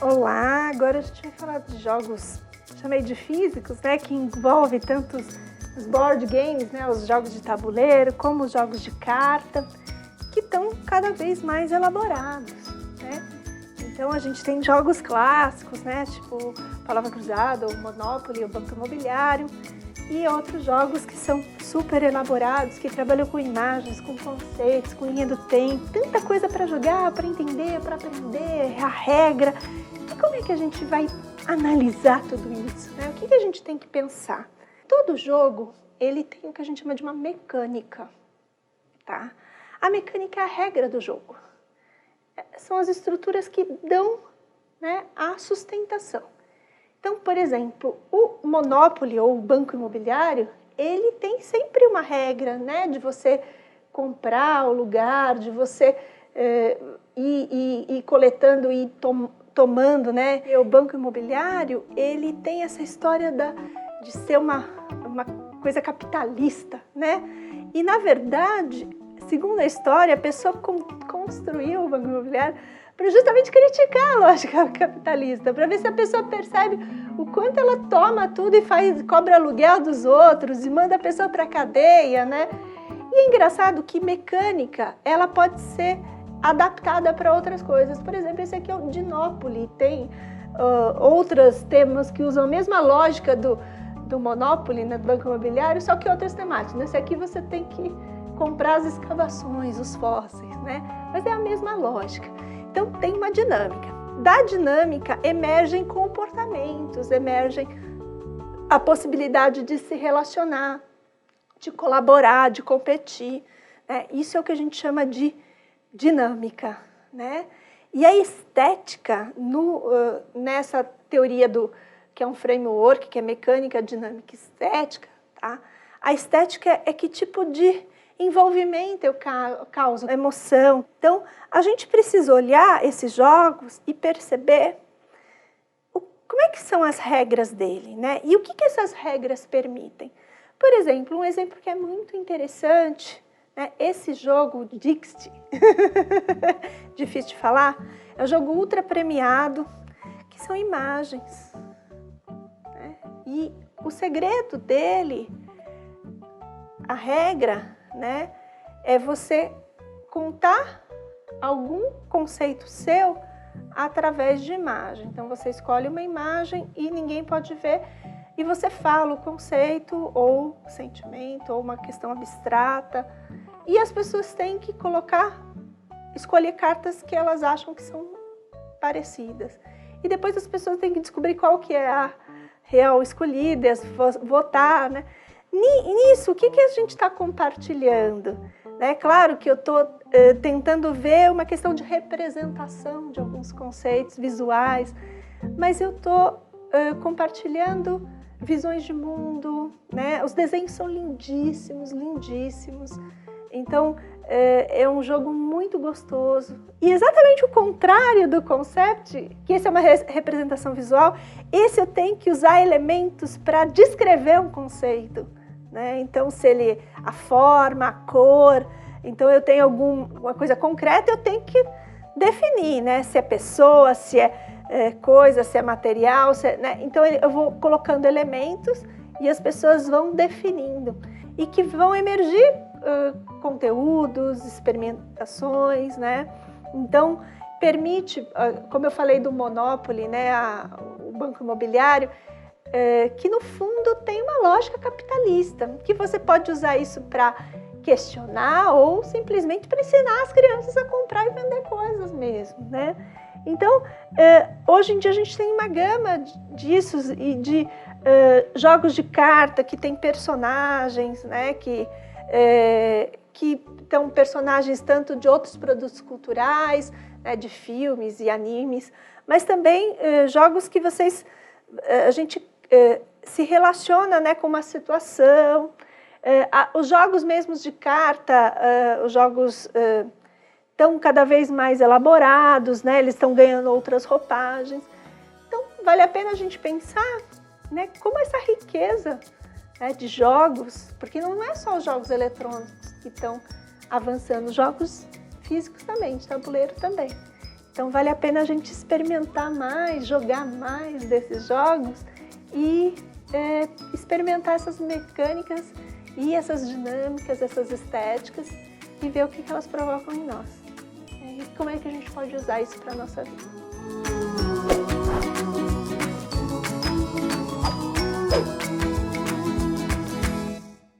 Olá, agora a gente vai falar de jogos, chamei de físicos, né, que envolve tanto os board games, né, os jogos de tabuleiro, como os jogos de carta, que estão cada vez mais elaborados, né? Então a gente tem jogos clássicos, né, tipo Palavra Cruzada, o Monopoly, o Banco Imobiliário, e outros jogos que são super elaborados, que trabalham com imagens, com conceitos, com linha do tempo, tanta coisa para jogar, para entender, para aprender, a regra. E como é que a gente vai analisar tudo isso, né? O que a gente tem que pensar? Todo jogo, ele tem o que a gente chama de uma mecânica, tá? A mecânica é a regra do jogo. São as estruturas que dão, né, a sustentação. Então, por exemplo, o Monopoly ou o Banco Imobiliário, ele tem sempre uma regra, né, de você comprar o lugar, de você ir coletando e tomando, né? E o Banco Imobiliário, ele tem essa história de ser uma coisa capitalista, né? E, na verdade, segundo a história, a pessoa construiu o Banco Imobiliário para justamente criticar a lógica capitalista, para ver se a pessoa percebe o quanto ela toma tudo e cobra aluguel dos outros e manda a pessoa para a cadeia, né? E é engraçado que mecânica, ela pode ser adaptada para outras coisas. Por exemplo, esse aqui é o Dinópoly, tem outros temas que usam a mesma lógica do Monopoly, né, do Banco Imobiliário, só que outras temáticas. Nesse aqui você tem que comprar as escavações, os fósseis, né? Mas é a mesma lógica. Então tem uma dinâmica. Da dinâmica emergem comportamentos, emergem a possibilidade de se relacionar, de colaborar, de competir, né? Isso é o que a gente chama de dinâmica, né? E a estética, nessa teoria que é um framework, que é mecânica, dinâmica e estética, tá? A estética é que tipo de envolvimento eu causo, emoção. Então, a gente precisa olhar esses jogos e perceber como é que são as regras dele, né? E o que essas regras permitem. Por exemplo, um exemplo que é muito interessante, né? Esse jogo Dixit, difícil de falar, é um jogo ultra premiado, que são imagens, né? E o segredo dele, a regra, né, é você contar algum conceito seu através de imagem. Então você escolhe uma imagem e ninguém pode ver e você fala o conceito ou o sentimento ou uma questão abstrata e as pessoas têm que escolher cartas que elas acham que são parecidas. E depois as pessoas têm que descobrir qual que é a real escolhida, votar, né? Nisso, o que a gente está compartilhando? É claro que eu estou tentando ver uma questão de representação de alguns conceitos visuais, mas eu estou compartilhando visões de mundo, né? Os desenhos são lindíssimos, lindíssimos. Então, é um jogo muito gostoso. E exatamente o contrário do concept, que esse é uma representação visual, esse eu tenho que usar elementos para descrever um conceito, né? Então, a forma, a cor, então eu tenho alguma coisa concreta, eu tenho que definir, né? Se é pessoa, se é coisa, se é material, né? Então eu vou colocando elementos e as pessoas vão definindo e que vão emergir conteúdos, experimentações, né? Então permite, como eu falei do Monopoly, né? O Banco Imobiliário, que no fundo tem uma lógica capitalista, que você pode usar isso para questionar ou simplesmente para ensinar as crianças a comprar e vender coisas mesmo, né? Então, hoje em dia a gente tem uma gama disso e de jogos de carta que tem personagens, né? Que estão personagens tanto de outros produtos culturais, né? De filmes e animes, mas também jogos que a gente se relaciona, né, com uma situação. Os jogos mesmos de carta, os jogos estão cada vez mais elaborados, né, eles estão ganhando outras roupagens. Então, vale a pena a gente pensar, né, como essa riqueza né, de jogos, porque não é só os jogos eletrônicos que estão avançando, os jogos físicos também, de tabuleiro também. Então vale a pena a gente experimentar mais, jogar mais desses jogos e experimentar essas mecânicas e essas dinâmicas, essas estéticas e ver o que elas provocam em nós. E como é que a gente pode usar isso para a nossa vida.